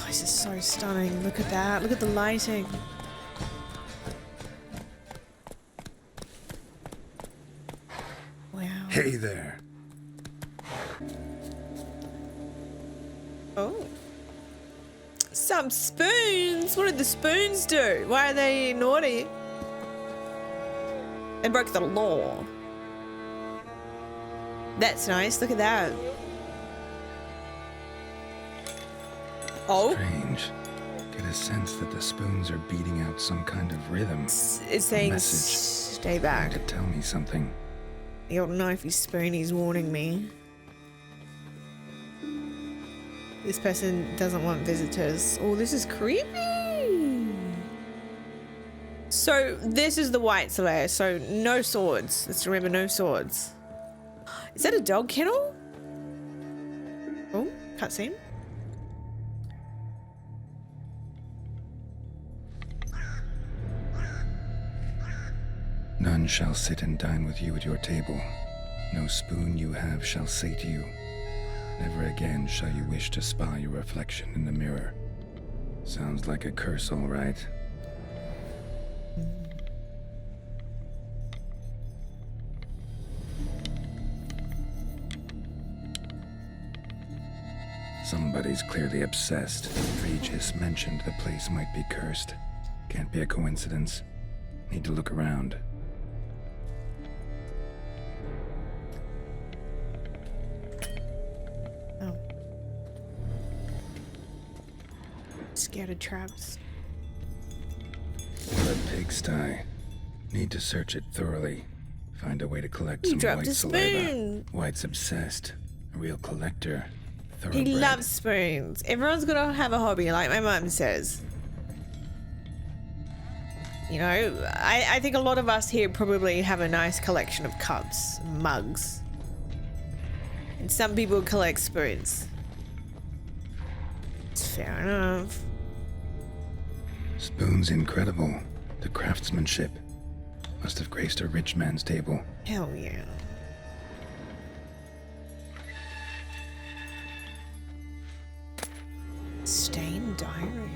this is so stunning. Look at that. Look at the lighting. Wow. Hey there. Oh. Some spoons. What did the spoons do? Why are they naughty? They broke the law. That's nice. Look at that. Oh. Strange. Get a sense that the spoons are beating out some kind of rhythm. It's saying message. Stay back. To tell me something. The old knifey spooney's warning me. This person doesn't want visitors. Oh, this is creepy. So this is the white layer. So no swords. Let's remember, no swords. Is that a dog kennel? Oh, cutscene. None shall sit and dine with you at your table. No spoon you have shall say to you, never again shall you wish to spy your reflection in the mirror. Sounds like a curse, all right. Somebody's clearly obsessed. Regis mentioned the place might be cursed. Can't be a coincidence. Need to look around. Oh. Scared of traps. What a pigsty. Need to search it thoroughly. Find a way to collect some dropped white a saliva. spoon. White's obsessed. A real collector. He Thoroughbred. loves spoons. Everyone's got to have a hobby, like my mum says. You know, I think a lot of us here probably have a nice collection of cups, mugs. And some people collect spoons. It's fair enough. Spoon's incredible. The craftsmanship. Must have graced a rich man's table. Hell yeah. Stained diary.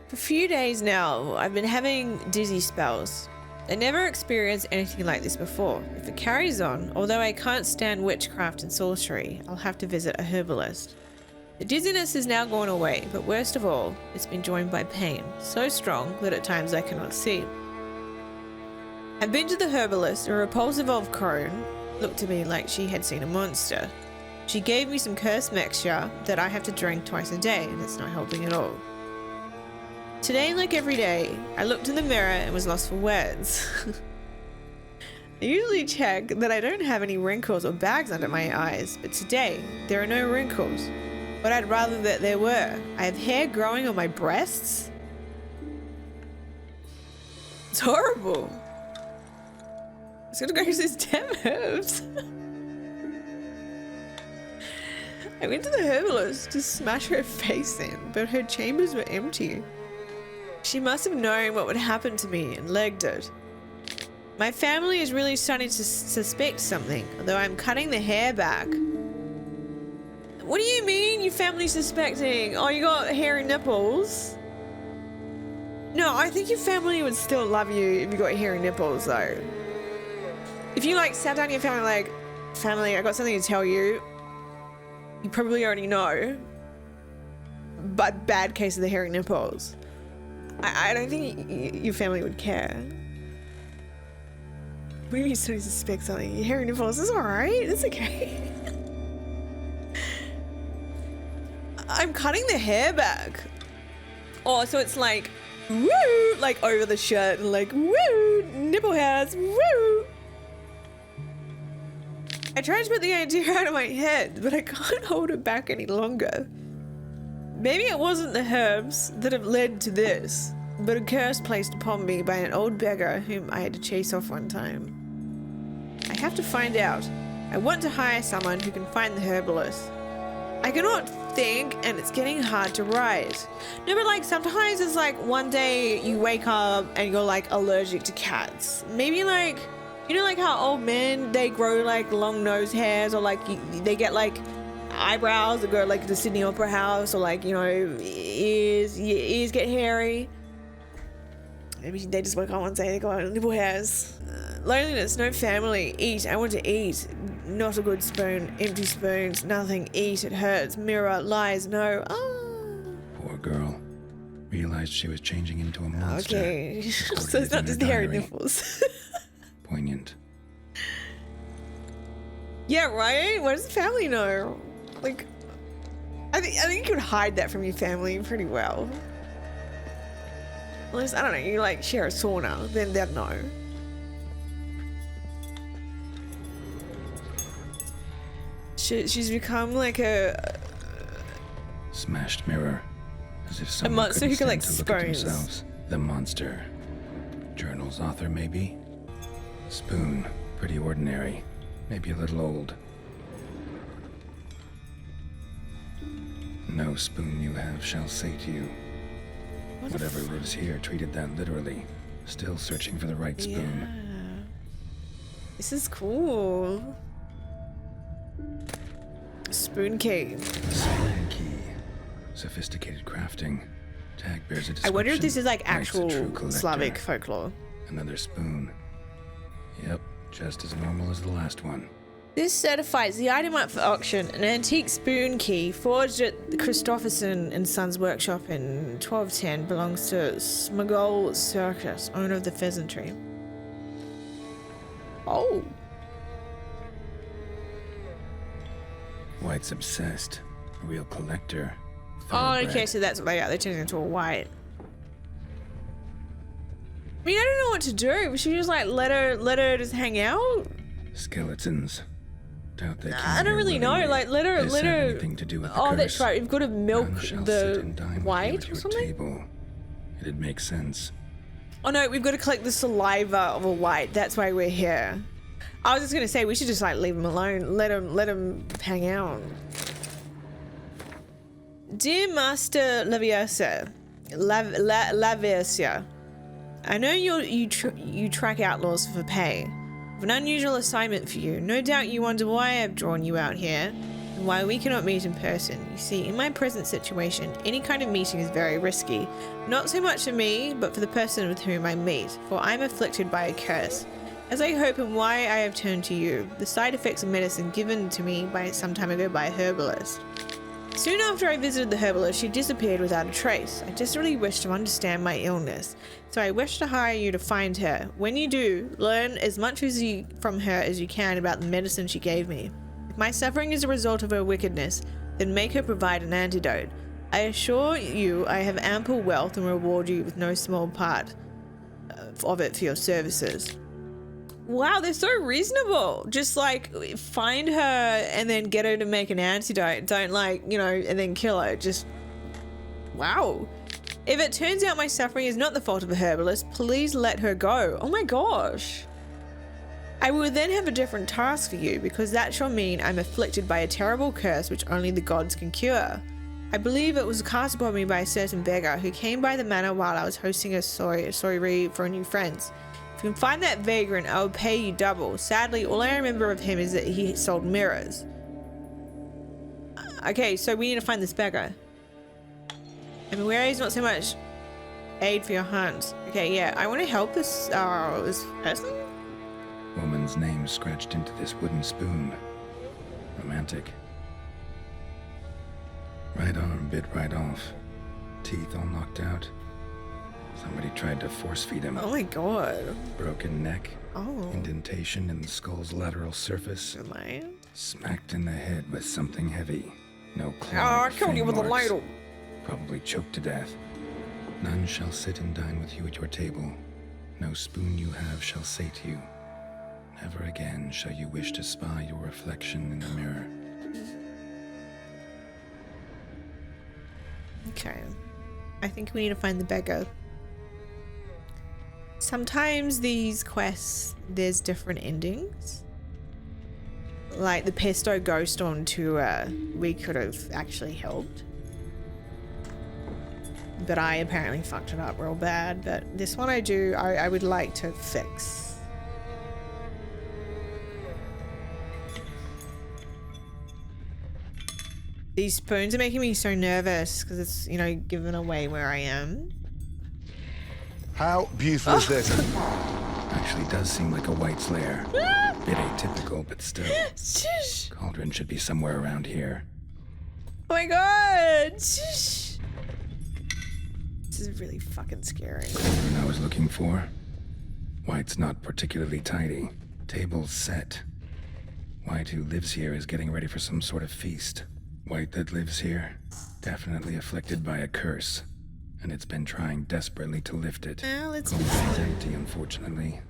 For a few days now, I've been having dizzy spells. I never experienced anything like this before. If it carries on, although I can't stand witchcraft and sorcery, I'll have to visit a herbalist. The dizziness has now gone away, but worst of all, it's been joined by pain, so strong that at times I cannot see. I've been to the herbalist. A repulsive old crone looked to me like she had seen a monster. She gave me some curse mixture that I have to drink twice a day, and it's not helping at all. Today, like every day, I looked in the mirror and was lost for words. I usually check that I don't have any wrinkles or bags under my eyes, but today, there are no wrinkles. But I'd rather that there were. I have hair growing on my breasts. It's horrible. I was gonna go use these damn herbs. I went to the herbalist to smash her face in, but her chambers were empty. She must have known what would happen to me and legged it. My family is really starting to suspect something, although I'm cutting the hair back. What do you mean your family's suspecting? Oh, you got hairy nipples? No, I think your family would still love you if you got hairy nipples, though. If you, like, sat down to your family like, family, I got something to tell you. You probably already know. But bad case of the hairy nipples. I don't think your family would care. What do you mean you still suspect something? Your hairy nipples is alright. It's okay. I'm cutting the hair back. Oh, so it's like, woo, like over the shirt and like, woo, nipple hairs, woo. I tried to put the idea out of my head, but I can't hold it back any longer. Maybe it wasn't the herbs that have led to this, but a curse placed upon me by an old beggar whom I had to chase off one time. I have to find out. I want to hire someone who can find the herbalist. I cannot think, and it's getting hard to write. No, but like sometimes it's like one day you wake up and you're like allergic to cats. Maybe like, you know, like how old men, they grow like long nose hairs, or like they get like eyebrows that go like the Sydney Opera House, or like, you know, ears, your ears get hairy. Maybe they just woke up one day, they got nipple hairs. Loneliness, no family, eat, I want to eat. Not a good spoon, empty spoons, nothing, eat, it hurts, mirror, lies, no. Oh. Poor girl. Realized she was changing into a monster. Okay, so it's not just hairy nipples. Poignant. Yeah, right? What does the family know? Like, I think you could hide that from your family pretty well. Unless, I don't know, you like share a sauna, then they'd know. She's become like a smashed mirror, as if someone monster who couldn't collects stand to look at spoons. themselves. The monster. Journal's author, maybe? Spoon. Pretty ordinary. Maybe a little old. No spoon you have shall say to you. Whatever lives here treated that literally. Still searching for the right spoon. Yeah. This is cool. Spoon key. Spoon key. Sophisticated crafting. Tag bears a description. I wonder if this is like Writes a actual true collector. Slavic folklore. Another spoon. Yep, just as normal as the last one. This certifies the item up for auction, an antique spoon key forged at the Christopherson and Sons workshop in 1210, belongs to Smagol Circus, owner of the pheasantry. Oh. White's obsessed. A real collector. Oh, okay, Thoroughbred. so that's what they are. They're turning into a white. I mean, I don't know what to do. We should just like let her just hang out. Skeletons. Doubt they came I don't here really know. willingly. Like let her. This Let have her. anything to do with the Oh, curse. that's right. We've got to milk None shall sit the and dine with you white at or your something. table. It'd make sense. Oh no, we've got to collect the saliva of a white. That's why we're here. I was just gonna say we should just like leave him alone. Let him hang out. Dear Master Laviosa, Laviosa, I know you track outlaws for pay. I have an unusual assignment for you. No doubt you wonder why I've drawn you out here and why we cannot meet in person. You see, in my present situation, any kind of meeting is very risky. Not so much for me, but for the person with whom I meet, for I am afflicted by a curse. As I hope and why I have turned to you, the side effects of medicine given to me some time ago by a herbalist. Soon after I visited the herbalist, she disappeared without a trace. I desperately wish to understand my illness, so I wish to hire you to find her. When you do, learn as much from her as you can about the medicine she gave me. If my suffering is a result of her wickedness, then make her provide an antidote. I assure you I have ample wealth and reward you with no small part of it for your services. Wow, they're so reasonable. Just like find her and then get her to make an antidote. Don't like, you know, and then kill her. Just wow. If it turns out my suffering is not the fault of the herbalist, please let her go. Oh my gosh. I will then have a different task for you, because that shall mean I'm afflicted by a terrible curse which only the gods can cure. I believe it was cast upon me by a certain beggar who came by the manor while I was hosting a soiree for new friends. If you can find that vagrant, I will pay you double. Sadly, all I remember of him is that he sold mirrors. Okay, so we need to find this beggar. I mean, where is not so much aid for your hands. Okay, yeah, I want to help this person. Woman's name scratched into this wooden spoon. Romantic. Right arm bit right off. Teeth all knocked out. Somebody tried to force feed him. Oh my god. Broken neck. Oh. Indentation in the skull's lateral surface. Am I? Smacked in the head with something heavy. No claw. Oh, I killed you with a ladle. Probably choked to death. None shall sit and dine with you at your table. No spoon you have shall say to you. Never again shall you wish to spy your reflection in the mirror. Okay. I think we need to find the beggar. Sometimes these quests, there's different endings. Like the pesto ghost on tour, we could have actually helped. But I apparently fucked it up real bad. But this one I would like to fix. These spoons are making me so nervous because it's, you know, given away where I am. How beautiful is this? Actually does seem like a white's lair. Bit atypical, but still. Shush. Cauldron should be somewhere around here. Oh my god! Shush. This is really fucking scary. Cauldron I was looking for. White's not particularly tidy. Table's set. White who lives here is getting ready for some sort of feast. White that lives here, definitely afflicted by a curse. And it's been trying desperately to lift it. Well, it's Cauldron's empty, unfortunately.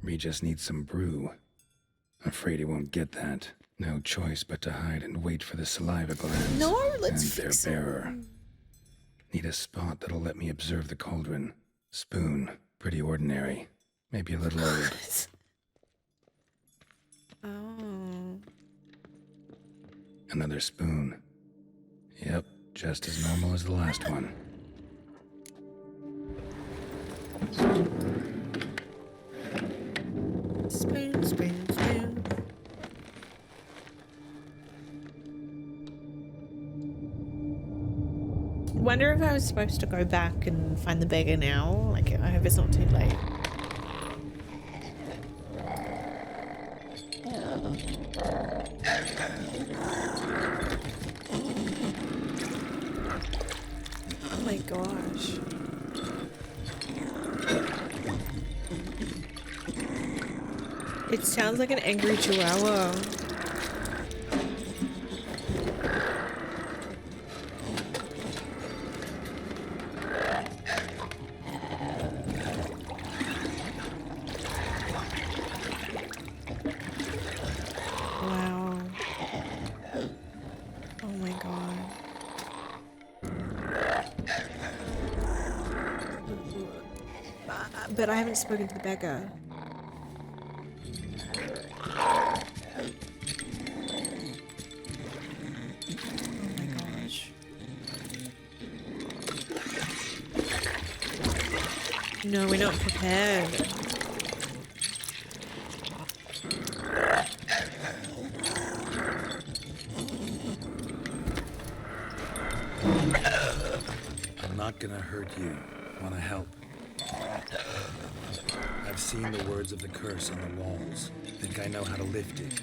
Regis needs some brew. Afraid he won't get that. No choice but to hide and wait for the saliva glands. No, let's and fix their it. bearer. Need a spot that'll let me observe the cauldron. Spoon, pretty ordinary. Maybe a little old. Oh. Another spoon. Yep, just as normal as the last one. Spoon, spoon, spoon. Wonder if I was supposed to go back and find the beggar now. Like, I hope it's not too late. Oh my gosh. It sounds like an angry chihuahua. Wow. Oh my god. But I haven't spoken to the beggar. No, we're not prepared. I'm not gonna hurt you. Wanna help? I've seen the words of the curse on the walls. Think I know how to lift it.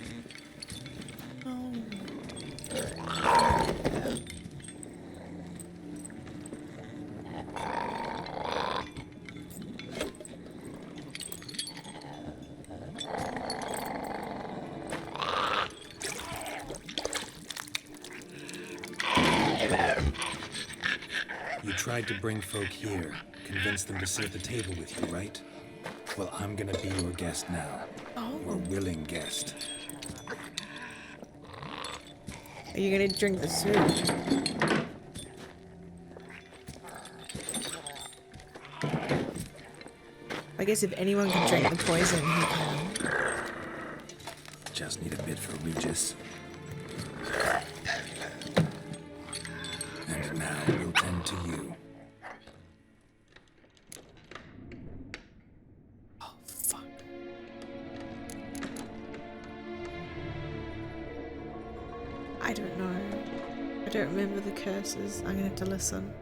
Oh. You tried to bring folk here, convince them to sit at the table with you, right? Well, I'm gonna be your guest now. Your willing guest. Are you gonna drink the soup? I guess if anyone can drink the poison, he can. Just need a bit for Regis. And now we'll tend to you. Oh, fuck. I don't know. I don't remember the curses. I'm gonna have to listen.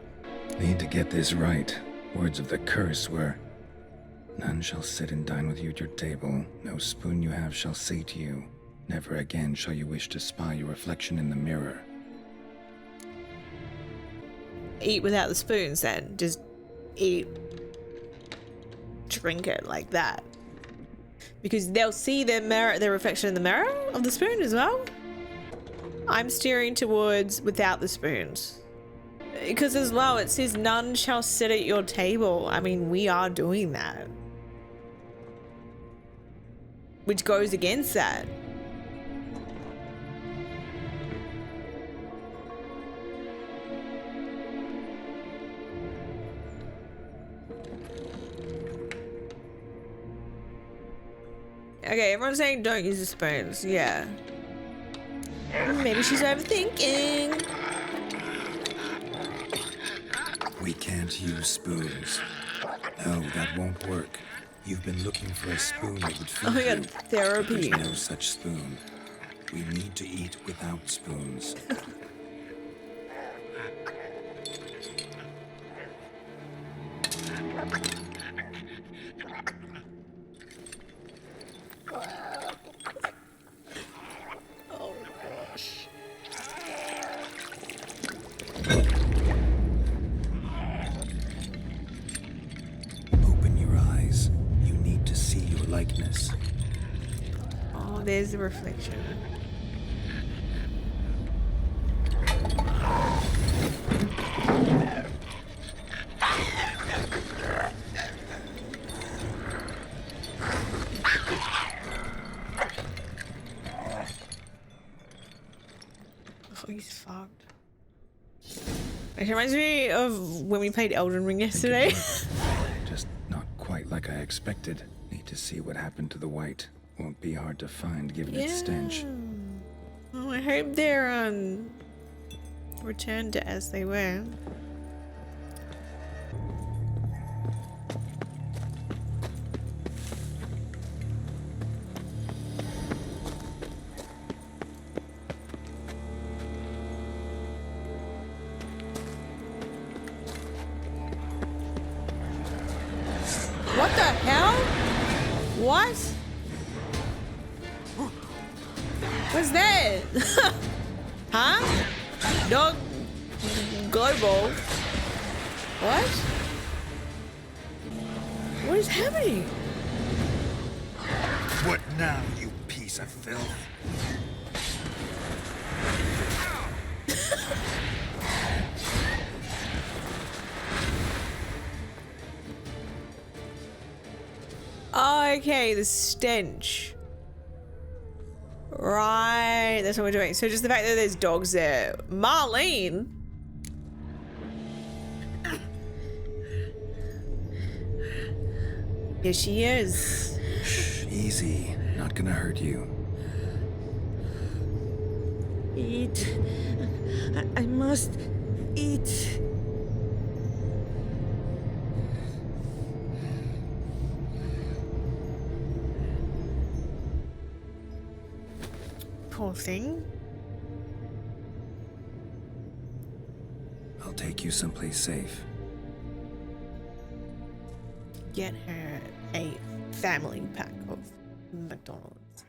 Need to get this right. Words of the curse were, none shall sit and dine with you at your table. No spoon you have shall say to you, never again shall you wish to spy your reflection in the mirror. Eat without the spoons then. Just eat. Drink it like that. Because they'll see their reflection in the mirror of the spoon as well. I'm steering towards without the spoons. Because as well, it says none shall sit at your table. I mean, we are doing that. Which goes against that. Okay, everyone's saying don't use the spoons. Yeah. Maybe she's overthinking. We can't use spoons. No, that won't work. You've been looking for a spoon that would feed Oh my you. god, therapy. There's no such spoon. We need to eat without spoons. Open your eyes. You need to see your likeness. Oh, there's the reflection. Oh, he's fucked. It reminds me of when we played Elden Ring yesterday. Just not quite like I expected. Need to see what happened to the white. Won't be hard to find given its stench. Oh, I hope they're returned to as they were. What the hell? What? What's that? Huh? Dog global. What? What is happening? What now, you piece of filth? Oh, okay, the stench. Right, that's what we're doing. So just the fact that there's dogs there. Marlene? Here she is. Shh, easy. Not gonna hurt you. Eat. I must eat. Poor thing. I'll take you someplace safe. Get her a family pack of McDonald's.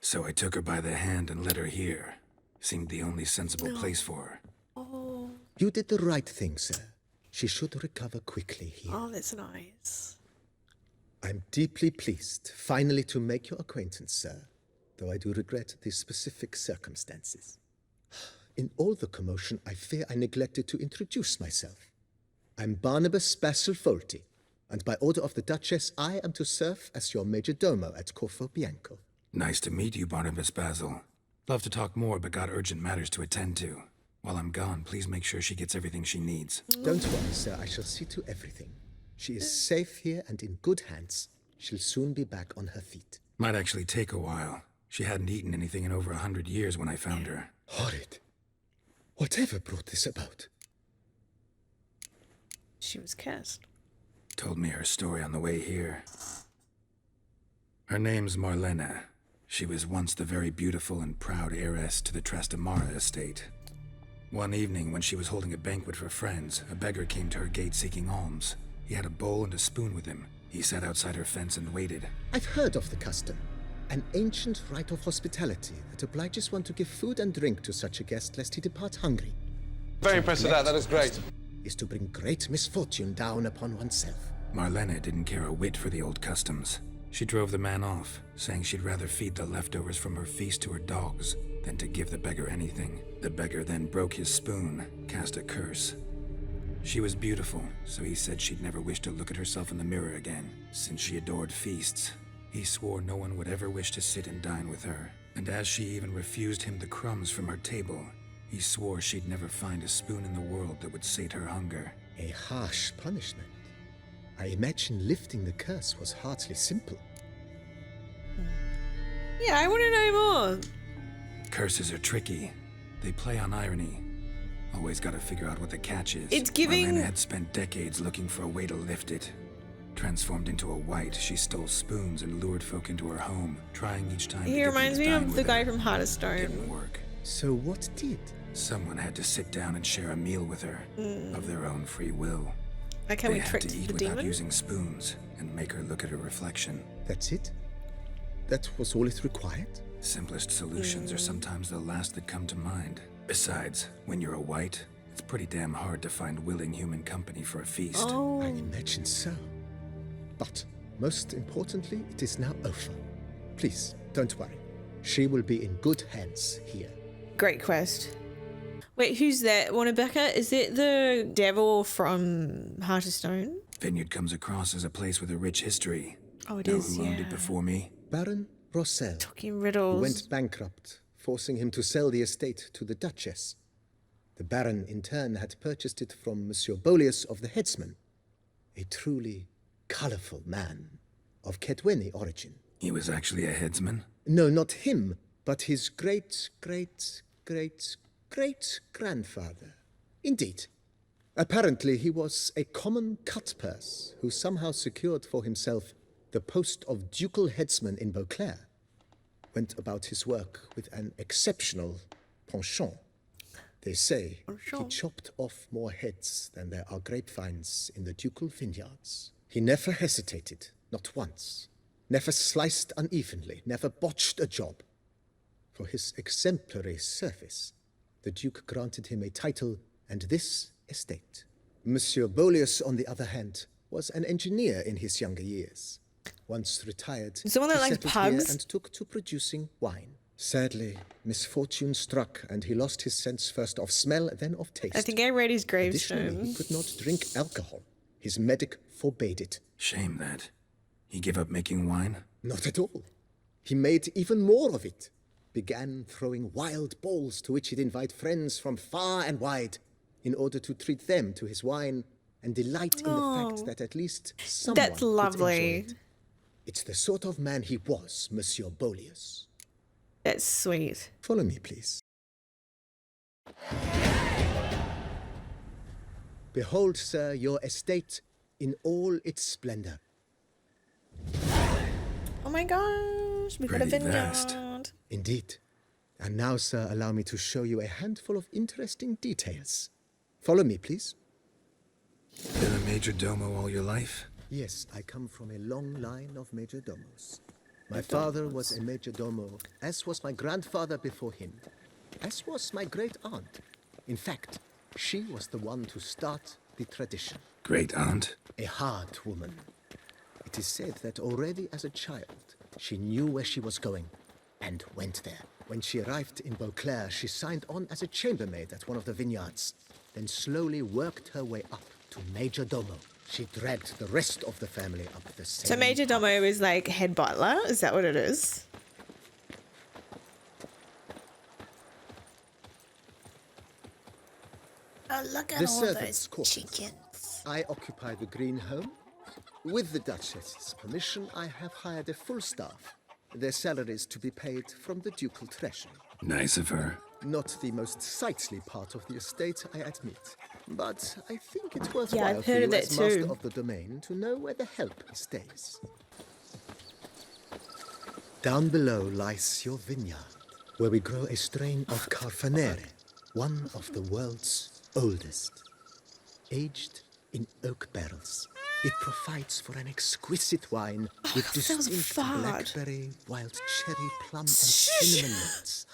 So I took her by the hand and led her here. Seemed the only sensible place for her. Oh, You did the right thing, sir. She should recover quickly here. oh, that's nice. I'm deeply pleased finally to make your acquaintance, sir, though I do regret the specific circumstances. In all the commotion, I fear I neglected to introduce myself. I'm Barnabas Basil Folty, and by order of the Duchess, I am to serve as your major domo at Corfo Bianco. Nice to meet you, Barnabas Basil. Love to talk more, but got urgent matters to attend to. While I'm gone, please make sure she gets everything she needs. Don't worry, sir, I shall see to everything. She is safe here and in good hands. She'll soon be back on her feet. Might actually take a while. She hadn't eaten anything in over 100 years when I found her. Horrid. Whatever brought this about? She was cursed. Told me her story on the way here. Her name's Marlena. She was once the very beautiful and proud heiress to the Trastamara estate. One evening, when she was holding a banquet for friends, a beggar came to her gate seeking alms. He had a bowl and a spoon with him. He sat outside her fence and waited. I've heard of the custom. An ancient rite of hospitality that obliges one to give food and drink to such a guest lest he depart hungry. Very impressed with that. That is great. Is to bring great misfortune down upon oneself. Marlena didn't care a whit for the old customs. She drove the man off, saying she'd rather feed the leftovers from her feast to her dogs than to give the beggar anything. The beggar then broke his spoon, cast a curse. She was beautiful, so he said she'd never wish to look at herself in the mirror again. Since she adored feasts, he swore no one would ever wish to sit and dine with her. And as she even refused him the crumbs from her table, he swore she'd never find a spoon in the world that would sate her hunger. A harsh punishment. I imagine lifting the curse was hardly simple. Yeah, I want to know more. Curses are tricky. They play on irony. Always gotta figure out what the catch is. It's giving- Marlena had spent decades looking for a way to lift it. Transformed into a wight, she stole spoons and lured folk into her home, trying each time to He get them reminds to me dine of with the guy her. from Heart of Stone. Didn't work. So what did? Someone had to sit down and share a meal with her, of their own free will. Like how They we had tricked to eat the without demon? using spoons and make her look at her reflection. That's it? That was all it required? Simplest solutions are sometimes the last that come to mind. Besides, when you're a white, it's pretty damn hard to find willing human company for a feast. Oh, I imagine so. But most importantly, it is now over. Please, don't worry. She will be in good hands here. great quest. Wait, who's that? Wanabeka? Is it the devil from Heart of Stone? Vineyard comes across as a place with a rich history. Oh, it Know is, who owned yeah. it before me? Baron Rossel, Talking who riddles. went bankrupt, forcing him to sell the estate to the Duchess. The Baron, in turn, had purchased it from Monsieur Bolius of the Headsman, a truly colourful man of Kedweni origin. He was actually a headsman? No, not him, but his great-great-great-great-grandfather. Indeed. Apparently, he was a common cut-purse who somehow secured for himself the post of ducal headsman in Beauclair. Went about his work with an exceptional penchant. They say he Penchant. chopped off more heads than there are grapevines in the ducal vineyards. He never hesitated, not once. Never sliced unevenly, never botched a job. For his exemplary service, the Duke granted him a title and this estate. Monsieur Bolius, on the other hand, was an engineer in his younger years. Once retired, Someone that he likes settled pugs? here and took to producing wine. Sadly, misfortune struck, and he lost his sense first of smell, then of taste. I think I read his Additionally, gravestone. he could not drink alcohol. His medic forbade it. Shame that. He gave up making wine? Not at all. He made even more of it. Began throwing wild balls to which he'd invite friends from far and wide in order to treat them to his wine and delight in the fact that at least someone That's could enjoy lovely. it. It's the sort of man he was, Monsieur Bolius. That's sweet. Follow me, please. Behold, sir, your estate in all its splendor. Oh my gosh, we got a Pretty vast. vineyard. Indeed. And now, sir, allow me to show you a handful of interesting details. Follow me, please. Been a major domo all your life? Yes, I come from a long line of majordomos. My father was a majordomo, as was my grandfather before him, as was my great-aunt. In fact, she was the one to start the tradition. Great aunt? A hard woman. It is said that already as a child, she knew where she was going and went there. When she arrived in Beauclair, she signed on as a chambermaid at one of the vineyards, then slowly worked her way up to majordomo. She dragged the rest of the family up the same So Major path. Domo is like head butler? Is that what it is? Oh, look at The all servants' those quarters. chickens. I occupy the green home. With the Duchess's permission, I have hired a full staff. Their salaries to be paid from the ducal treasury. Nice of her. Not the most sightly part of the estate, I admit. But I think it's worthwhile Yeah, I've for heard you of that as master too. of the domain to know where the help stays. Down below lies your vineyard, where we grow a strain of Carfanere, one of the world's oldest. Aged in oak barrels, it provides for an exquisite wine with that smells distinct fad. blackberry, wild cherry, plum, and cinnamon notes.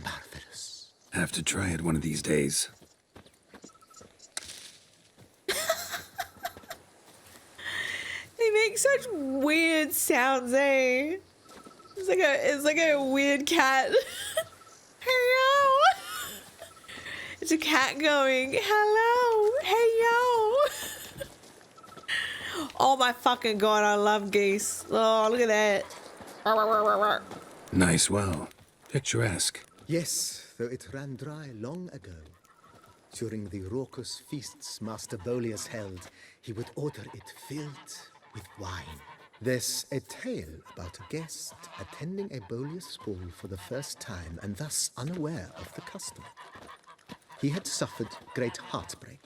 Marvelous. Have to try it one of these days. They make such weird sounds, eh? It's like a weird cat. Hello. It's a cat going, hello, hey yo. Oh my fucking god, I love geese. Oh, look at that. Nice well. Picturesque. Yes, though it ran dry long ago. During the raucous feasts Master Bolius held, he would order it filled with wine. There's a tale about a guest attending a Bolius ball for the first time and thus unaware of the custom. He had suffered great heartbreak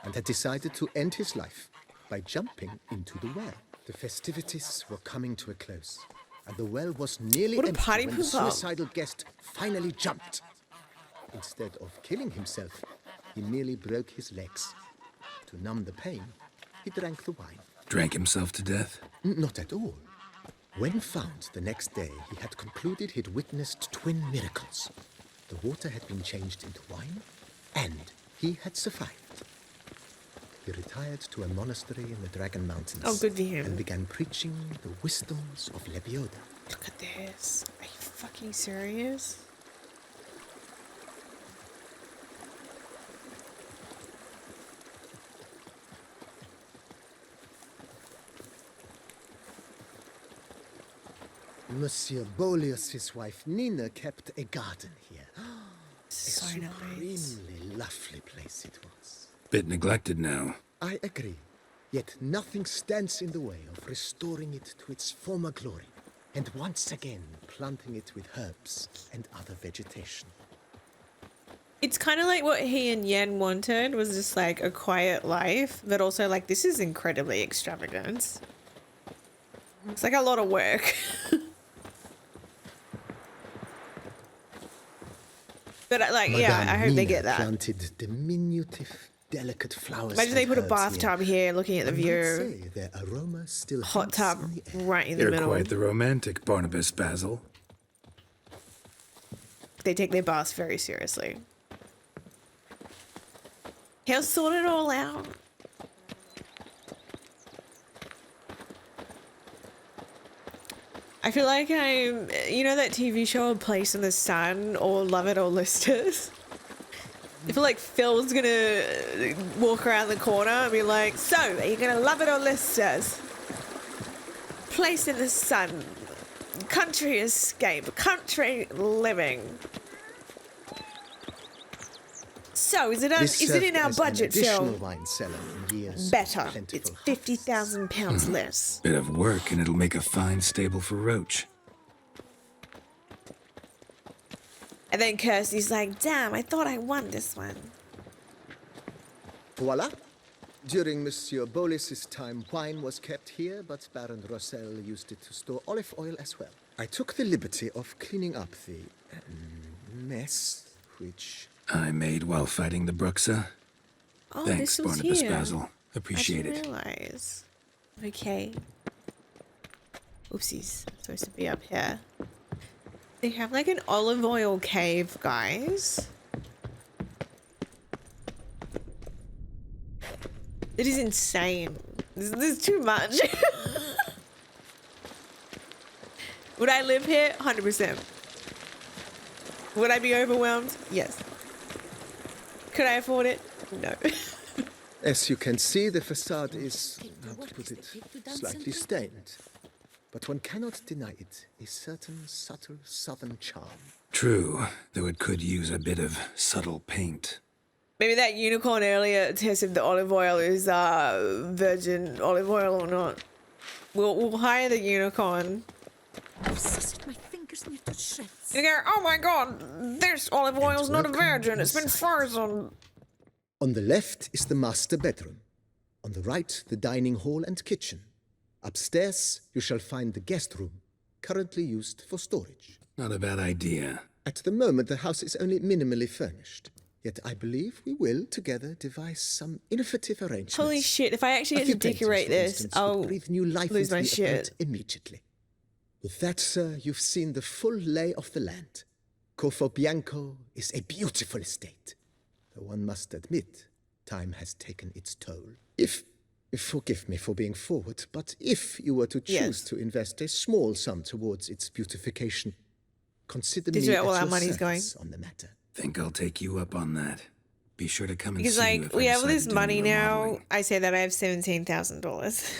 and had decided to end his life by jumping into the well. The festivities were coming to a close, and the well was nearly What a empty party when the pooper. suicidal guest finally jumped. Instead of killing himself, he merely broke his legs. To numb the pain, he drank the wine. Drank himself to death? Not at all. When found the next day, he had concluded he'd witnessed twin miracles. The water had been changed into wine, and he had survived. He retired to a monastery in the Dragon Mountains. Oh, good for him. And began preaching the wisdoms of Lebioda. Look at this. Are you fucking serious? Monsieur Boleus's wife Nina kept a garden here. So a nice. supremely lovely place it was. Bit neglected now. I agree. Yet nothing stands in the way of restoring it to its former glory, and once again planting it with herbs and other vegetation. It's kind of like what he and Yen wanted, was just like a quiet life, but also like this is incredibly extravagant. It's like a lot of work. But like, yeah, I hope they get that. Planted diminutive, delicate flowers. Imagine they and put a herbs bathtub here looking at the I might view. say their aroma still Hot hangs tub in the air. right in the You're middle. quite the romantic, Barnabas Basil. They take their baths very seriously. He'll sort it all out. I feel like I'm, you know that TV show A Place in the Sun or Love It or List It? I feel like Phil's gonna walk around the corner and be like, so, are you gonna love it or list us? Place in the sun, country escape, country living. So, is it This in served our as an budget, additional Phil? wine cellar in years of Better. plentiful It's harvests. £50,000 less. Bit of work and it'll make a fine stable for Roach. And then Kirsty's like, damn, I thought I won this one. Voila. During Monsieur Bolis's time, wine was kept here, but Baron Rossel used it to store olive oil as well. I took the liberty of cleaning up the mess, which... I made while fighting the Bruxa. Oh, Thanks, this was Barnabas here. Basil. Appreciate I it. didn't realize. Okay. Oopsies. I'm supposed to be up here. They have like an olive oil cave, guys. It is insane. This is too much. Would I live here? 100%. Would I be overwhelmed? Yes. Could I afford it? No. As you can see, the facade is, how to put it, slightly stained. But one cannot deny it, a certain subtle southern charm. True, though it could use a bit of subtle paint. Maybe that unicorn earlier tests if the olive oil is virgin olive oil or not. We'll hire the unicorn. My fingers need to shreds. You go, oh my god, this olive oil's not a welcome virgin, it's been inside. frozen. On the left is the master bedroom. On the right, the dining hall and kitchen. Upstairs, you shall find the guest room, currently used for storage. Not a bad idea. At the moment, the house is only minimally furnished. Yet I believe we will, together, devise some innovative arrangements. Holy shit, if I actually A get few to paintings, decorate for this, instance, would I'll breathe new life lose into my the shit. apartment immediately. With that, sir, you've seen the full lay of the land. Corfo Bianco is a beautiful estate. Though one must admit, time has taken its toll. Forgive me for being forward, but if you were to choose Yes. to invest a small sum towards its beautification, consider This me is at where all our your money's service on the matter. Think I'll take you up on that. Be sure to come and Because see you like, if we I have all decide this to do money any now, remodeling. I say that I have $17,000.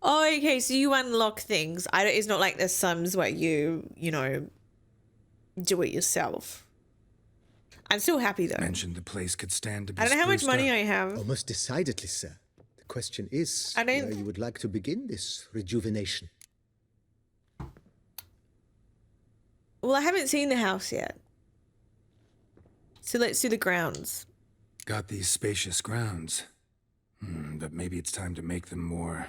Oh, okay, so you unlock things. It's not like the sums where you know, do it yourself. I'm still happy though. Mentioned the place could stand to be I don't know how much spruced money up. I have. Almost decidedly, sir. The question is I don't- where you would like to begin this rejuvenation. Well, I haven't seen the house yet. So let's do the grounds. Got these spacious grounds. But maybe it's time to make them more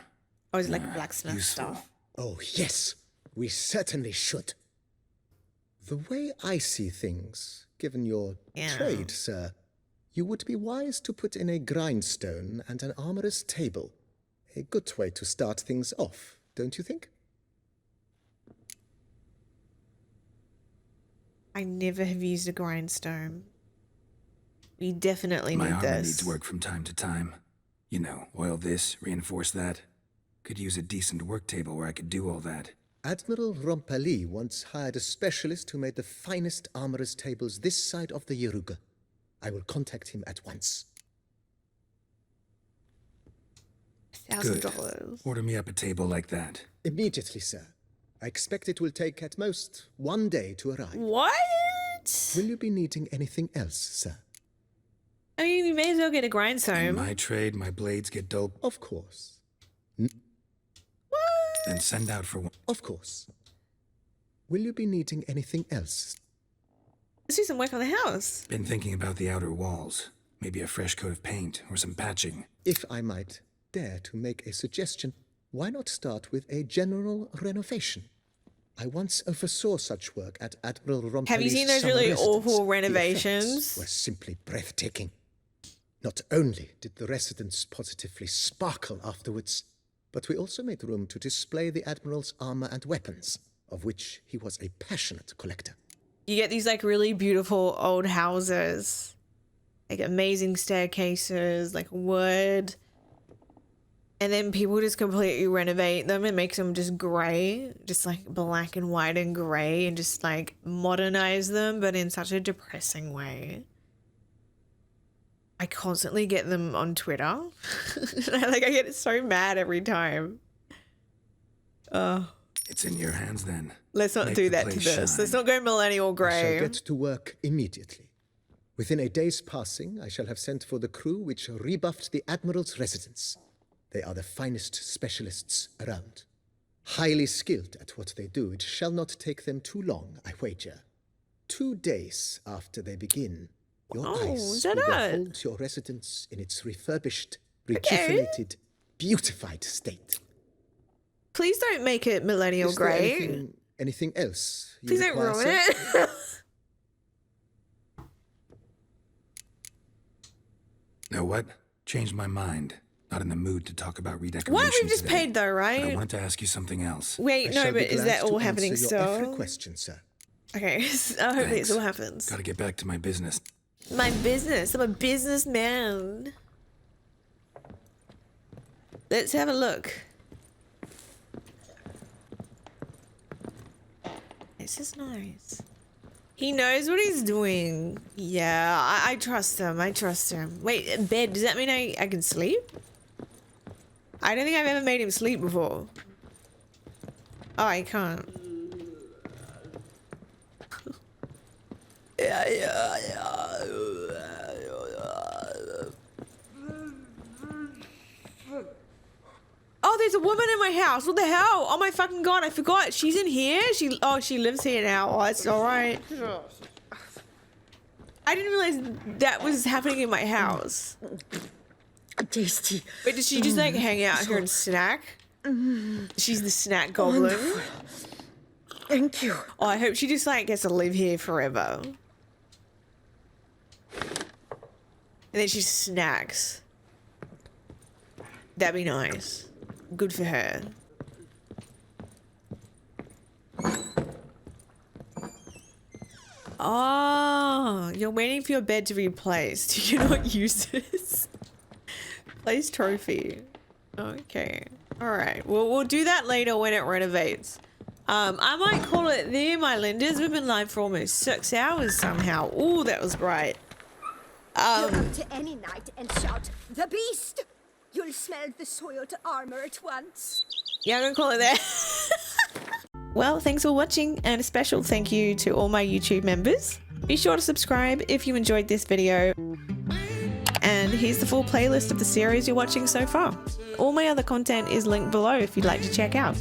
Or is it like blacksmith useful. stuff? Oh, yes, we certainly should. The way I see things, given your Yeah. trade, sir, you would be wise to put in a grindstone and an armorer's table. A good way to start things off, don't you think? I never have used a grindstone. We definitely My need armor this. needs work from time to time. You know, oil this, reinforce that. Could use a decent work table where I could do all that. Admiral Rompali once hired a specialist who made the finest armorer's tables this side of the Yaruga. I will contact him at once. Good. $1,000. Order me up a table like that. Immediately, sir. I expect it will take at most 1 day to arrive. What? Will you be needing anything else, sir? I mean, you may as well get a In grindstone. my trade, my blades get dull. Of course. Then send out for one. Of course. Will you be needing anything else? Let's do some work on the house. Been thinking about the outer walls. Maybe a fresh coat of paint or some patching. If I might dare to make a suggestion, why not start with a general renovation? I once oversaw such work at Admiral Rompali's Have you seen those summer really residence. awful The renovations? effects were simply breathtaking. Not only did the residence positively sparkle afterwards, but we also made room to display the Admiral's armor and weapons, of which he was a passionate collector. You get these like really beautiful old houses, like amazing staircases, like wood. And then people just completely renovate them and make them just grey, just like black and white and grey, and just like modernize them, but in such a depressing way. I constantly get them on Twitter. I get so mad every time. It's in your hands then. Let's not Make do the that to place this. shine. Let's not go millennial I shall grey. get to work immediately. Within a day's passing, I shall have sent for the crew which rebuffed the Admiral's residence. They are the finest specialists around. Highly skilled at what they do, it shall not take them too long, I wager. 2 days after they begin, your Oh, eyes is that will it? behold your residence in its refurbished, rejuvenated, beautified state. Please don't make it millennial Is there grey. anything else you Please don't require, ruin sir? it. Know what? Changed my mind. Not in the mood to talk about redecoration. What? We've just today. paid though, But I right? wanted to ask you something else. Wait, I no, shall be but is glad that all to happening answer your every still? question, sir. Okay, I hope this all happens. Gotta get back to my business. My business. I'm a businessman. Let's have a look. This is nice. He knows what he's doing. Yeah, I trust him. I trust him. Wait, bed. Does that mean I can sleep? I don't think I've ever made him sleep before. Oh, I can't. Oh, there's a woman in my house. What the hell? Oh my fucking god, I forgot. She's in here? She lives here now. Oh, it's alright. I didn't realize that was happening in my house. Tasty. Wait, did she just like hang out here and snack? She's the snack goblin. Thank you. Oh, I hope she just like gets to live here forever. And then she snacks. That'd be nice. Good for her. Oh, you're waiting for your bed to be placed. Do you not use this? Place trophy. Okay. Alright. Well, we'll do that later when it renovates. I might call it there, my lenders. We've been live for almost 6 hours somehow. Ooh, that was bright. Go out to any night and shout, "The beast!" You'll smell the soiled armor at once. Yeah, I'm gonna call it there. Well, thanks for watching, and a special thank you to all my YouTube members. Be sure to subscribe if you enjoyed this video. And here's the full playlist of the series you're watching so far. All my other content is linked below if you'd like to check out.